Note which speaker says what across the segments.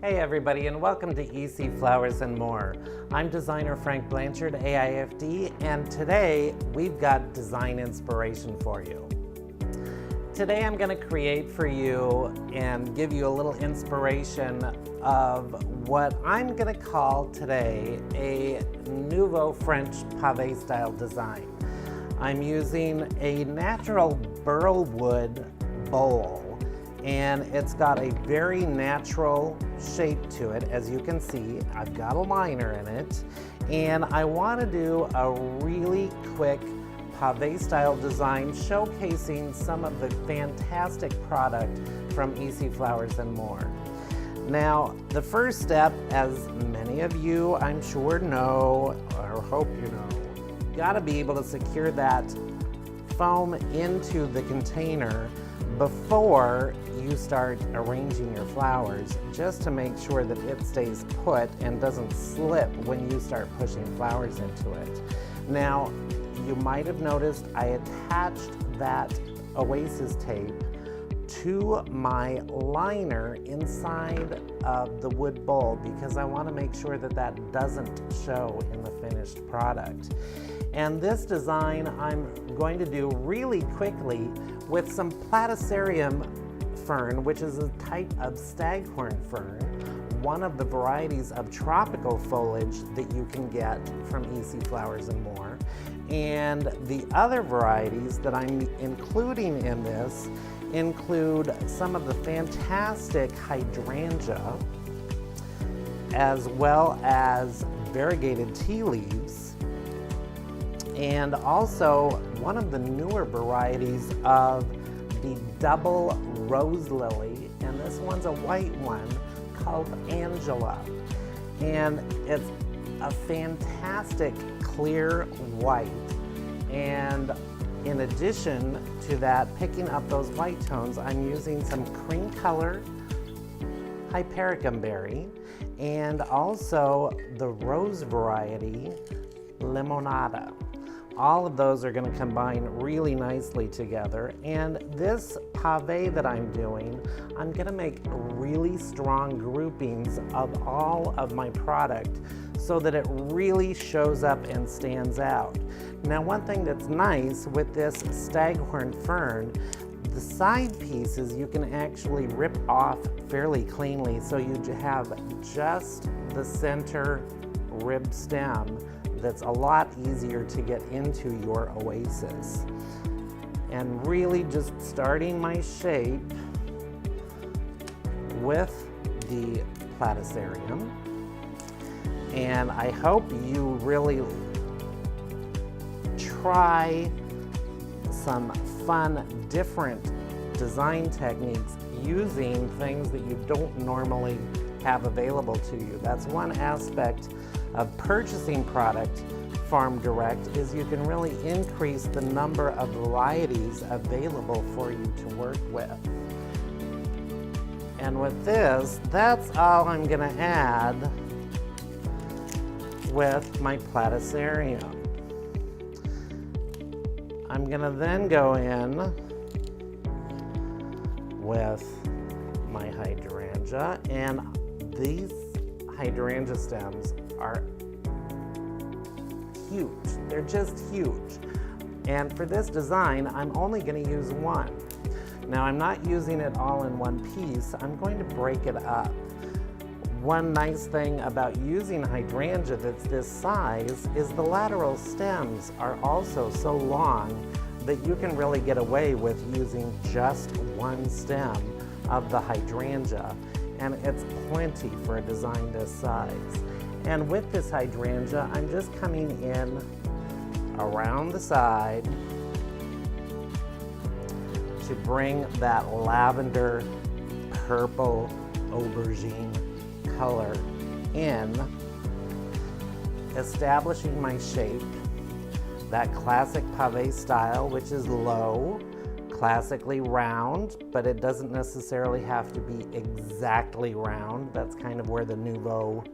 Speaker 1: Hey everybody, and welcome to EC Flowers and More. I'm designer Frank Blanchard AIFD, and today we've got design inspiration for you. Today I'm going to create for you and give you a little inspiration of what I'm going to call today a Nouveau French Pave style design. I'm using a natural burl wood bowl, and it's got a very natural shape to it. As you can see, I've got a liner in it, and I want to do a really quick pave style design showcasing some of the fantastic product from EC Flowers and More. Now, the first step, as many of you I'm sure know, or hope you know, you gotta be able to secure that foam into the container before you start arranging your flowers, just to make sure that it stays put and doesn't slip when you start pushing flowers into it. Now, you might have noticed I attached that Oasis tape to my liner inside of the wood bowl because I want to make sure that that doesn't show in the finished product. And this design I'm going to do really quickly with some Platycerium fern, which is a type of staghorn fern, one of the varieties of tropical foliage that you can get from EC Flowers and More. And the other varieties that I'm including in this include some of the fantastic Hydrangea, as well as variegated tea leaves, and also one of the newer varieties of the double rose lily, and this one's a white one called Angela, and it's a fantastic clear white. And in addition to that, picking up those white tones, I'm using some cream color Hypericum berry and also the rose variety Limonada. All of those are going to combine really nicely together, and this pave that I'm doing, I'm going to make really strong groupings of all of my product so that it really shows up and stands out. Now, one thing that's nice with this staghorn fern, the side pieces you can actually rip off fairly cleanly, so you have just the center rib stem that's a lot easier to get into your oasis. And really just starting my shape with the Platycerium. And I hope you really try some fun, different design techniques using things that you don't normally have available to you. That's one aspect of purchasing product farm direct, is you can really increase the number of varieties available for you to work with. And with this, that's all I'm going to add with my Platycerium. I'm going to then go in with my Hydrangea, and these Hydrangea stems are huge. They're just huge. And for this design, I'm only going to use one. Now, I'm not using it all in one piece. I'm going to break it up. One nice thing about using Hydrangea that's this size is the lateral stems are also so long that you can really get away with using just one stem of the Hydrangea, and it's plenty for a design this size. And with this Hydrangea, I'm just coming in around the side to bring that lavender purple aubergine color in, establishing my shape, that classic pave style, which is low, classically round, but it doesn't necessarily have to be exactly round. That's kind of where the Nouveau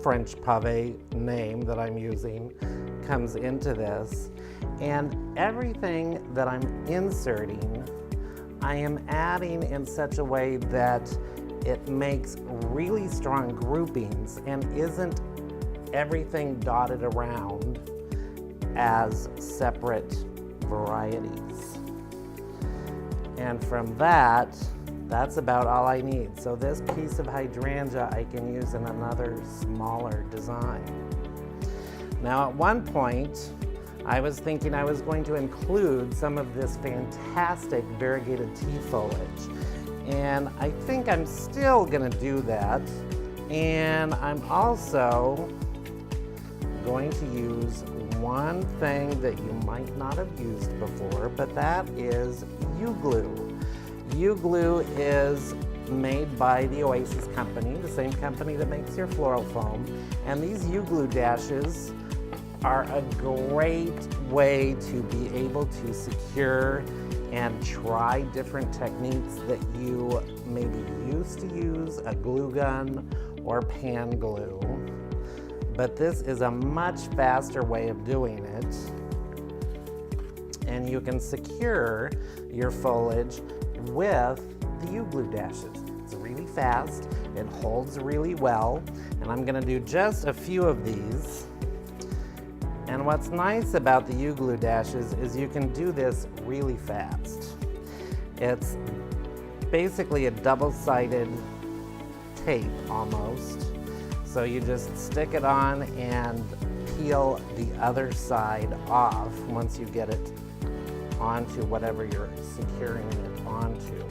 Speaker 1: French Pave name that I'm using comes into this. And everything that I'm inserting, I am adding in such a way that it makes really strong groupings and isn't everything dotted around as separate varieties. And from that, that's about all I need. So this piece of hydrangea I can use in another smaller design. Now at one point, I was thinking I was going to include some of this fantastic variegated tea foliage. And I think I'm still gonna do that. And I'm also going to use one thing that you might not have used before, but that is U-glue. U-glue is made by the Oasis company, the same company that makes your floral foam. And these U-glue dashes are a great way to be able to secure and try different techniques that you maybe used to use, a glue gun or pan glue. But this is a much faster way of doing it. And you can secure your foliage with the U-glue dashes. It's really fast, it holds really well, and I'm gonna do just a few of these. And what's nice about the U-glue dashes is you can do this really fast. It's basically a double-sided tape almost. So you just stick it on and peel the other side off once you get it onto whatever you're securing it onto.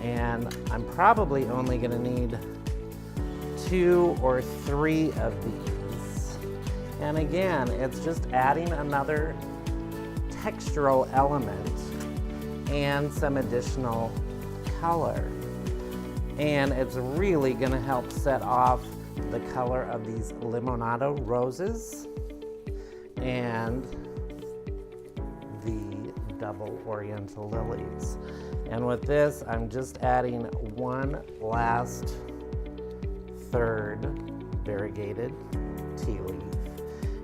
Speaker 1: And I'm probably only gonna need 2 or 3 of these. And again, it's just adding another textural element and some additional color. And it's really gonna help set off the color of these limonado roses and the double oriental lilies. And with this, I'm just adding one last third variegated tea leaf.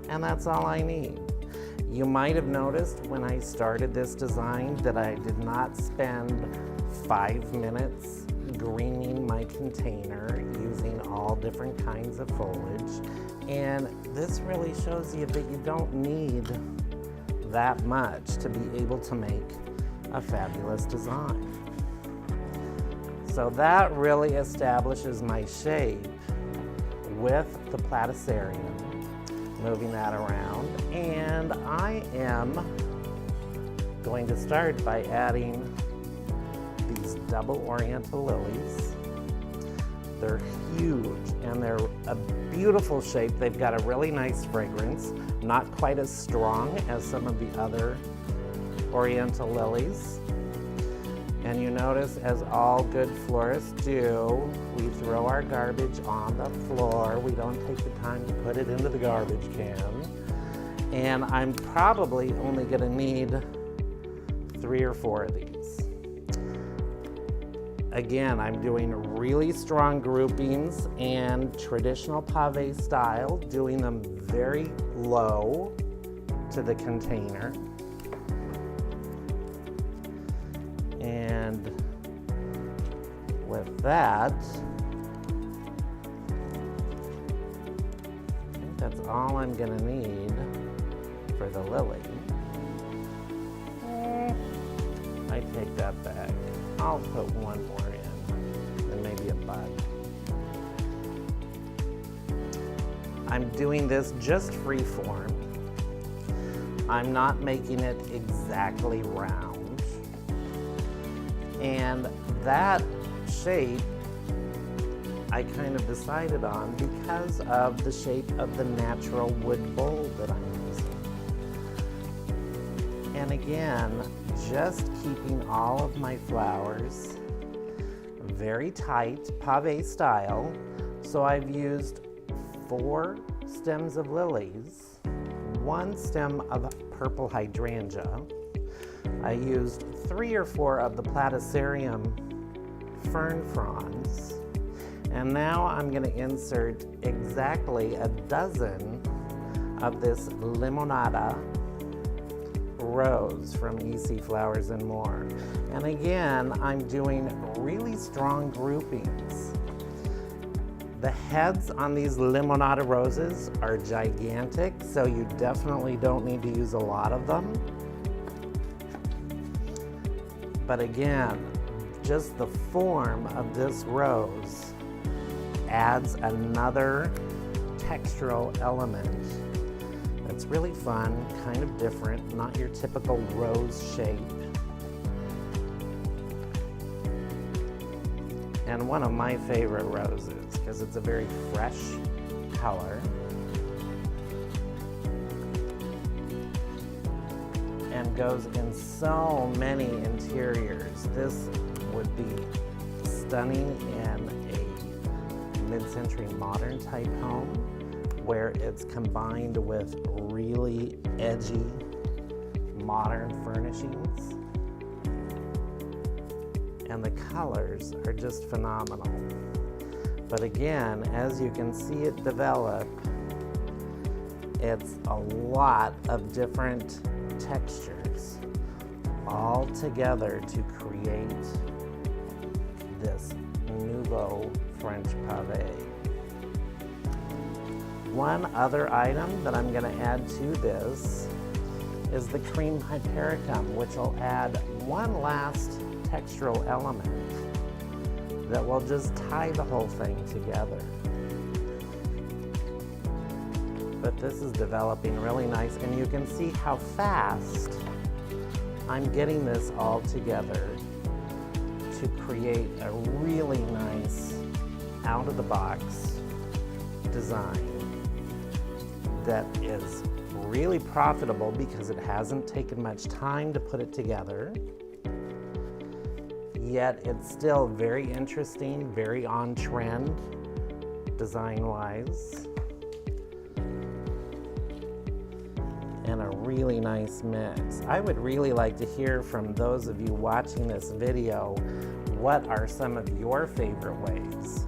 Speaker 1: And that's all I need. You might have noticed when I started this design that I did not spend 5 minutes greening my container using all different kinds of foliage. And this really shows you that you don't need that much to be able to make a fabulous design. So that really establishes my shape with the platycerium. Moving that around, and I am going to start by adding these double oriental lilies. They're huge and they're a beautiful shape. They've got a really nice fragrance, not quite as strong as some of the other oriental lilies. And you notice, as all good florists do, we throw our garbage on the floor. We don't take the time to put it into the garbage can. And I'm probably only gonna need 3 or 4 of these. Again, I'm doing really strong groupings and traditional pave style, doing them very low to the container. And with that, I think that's all I'm gonna need for the lily. I take that back. I'll put one more in, and maybe a bud. I'm doing this just freeform. I'm not making it exactly round. And that shape I kind of decided on because of the shape of the natural wood bowl that I'm using. And again, just keeping all of my flowers very tight, pave style. So I've used 4 stems of lilies, 1 stem of purple hydrangea. I used 3 or 4 of the platycerium fern fronds. And now I'm gonna insert exactly a dozen of this limonada rose from EC Flowers and More. And again, I'm doing really strong groupings. The heads on these limonada roses are gigantic, so you definitely don't need to use a lot of them. But again, just the form of this rose adds another textural element that's really fun, kind of different, not your typical rose shape. And one of my favorite roses, because it's a very fresh color. And goes in so many interiors. This would be stunning in a mid-century modern type home where it's combined with really edgy modern furnishings. And the colors are just phenomenal. But again, as you can see it develop, it's a lot of different textures all together to create this Nouveaux French Pave. One other item that I'm going to add to this is the cream hypericum, which will add one last textural element that will just tie the whole thing together. But this is developing really nice, and you can see how fast I'm getting this all together to create a really nice out-of-the-box design that is really profitable because it hasn't taken much time to put it together, yet it's still very interesting, very on trend design-wise, and a really nice mix. I would really like to hear from those of you watching this video, what are some of your favorite ways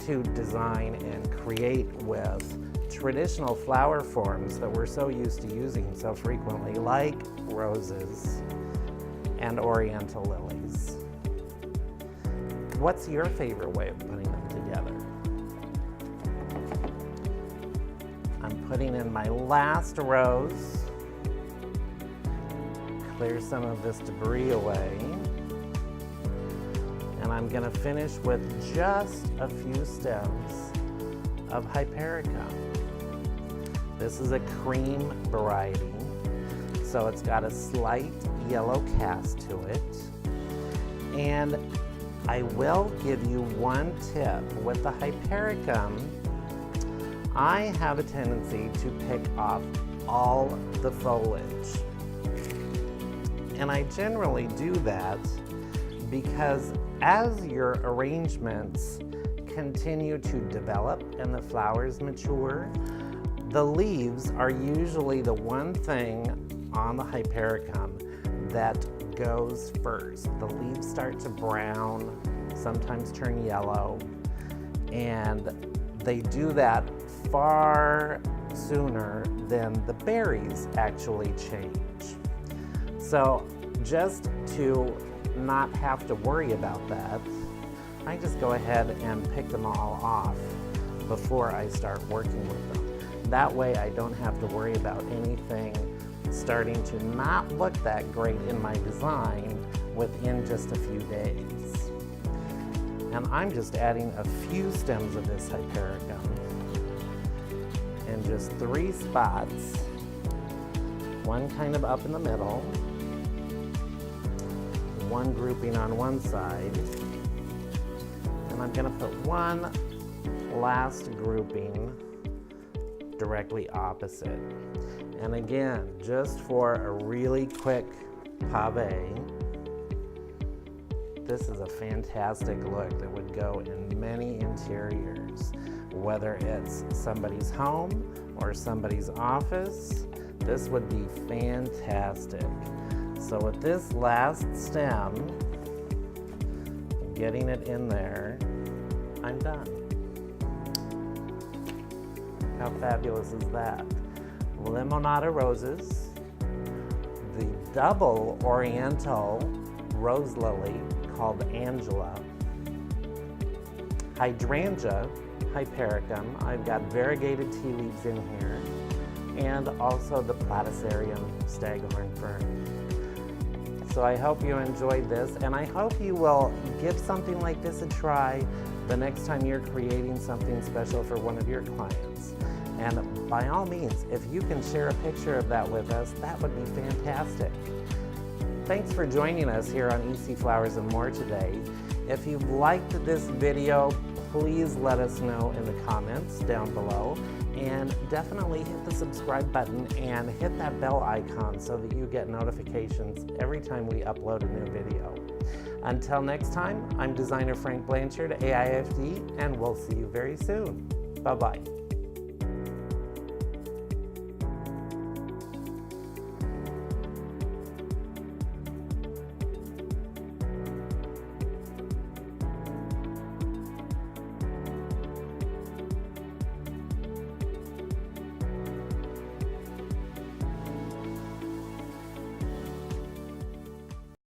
Speaker 1: to design and create with traditional flower forms that we're so used to using so frequently, like roses and oriental lilies. What's your favorite way of putting them together? I'm putting in my last rose, clear some of this debris away, and I'm going to finish with just a few stems of hypericum. This is a cream variety, so it's got a slight yellow cast to it. And I will give you one tip. With the hypericum, I have a tendency to pick off all the foliage. And I generally do that because as your arrangements continue to develop and the flowers mature, the leaves are usually the one thing on the hypericum that goes first. The leaves start to brown, sometimes turn yellow, and they do that far sooner than the berries actually change. So just to not have to worry about that, I just go ahead and pick them all off before I start working with them. That way I don't have to worry about anything starting to not look that great in my design within just a few days. And I'm just adding a few stems of this hypericum in just 3 spots, one kind of up in the middle, one grouping on one side, and I'm going to put one last grouping directly opposite. And again, just for a really quick pave, this is a fantastic look that would go in many interiors, whether it's somebody's home or somebody's office. This would be fantastic. So with this last stem, getting it in there, I'm done. How fabulous is that? Limonada roses, the double oriental rose lily called Angela, Hydrangea, Hypericum. I've got variegated tea leaves in here, and also the Platycerium staghorn fern. So I hope you enjoyed this, and I hope you will give something like this a try the next time you're creating something special for one of your clients. And by all means, if you can share a picture of that with us, that would be fantastic. Thanks for joining us here on EC Flowers and More today. If you've liked this video, please let us know in the comments down below, and definitely hit the subscribe button and hit that bell icon so that you get notifications every time we upload a new video. Until next time, I'm designer Frank Blanchard AIFD, and we'll see you very soon. Bye-bye.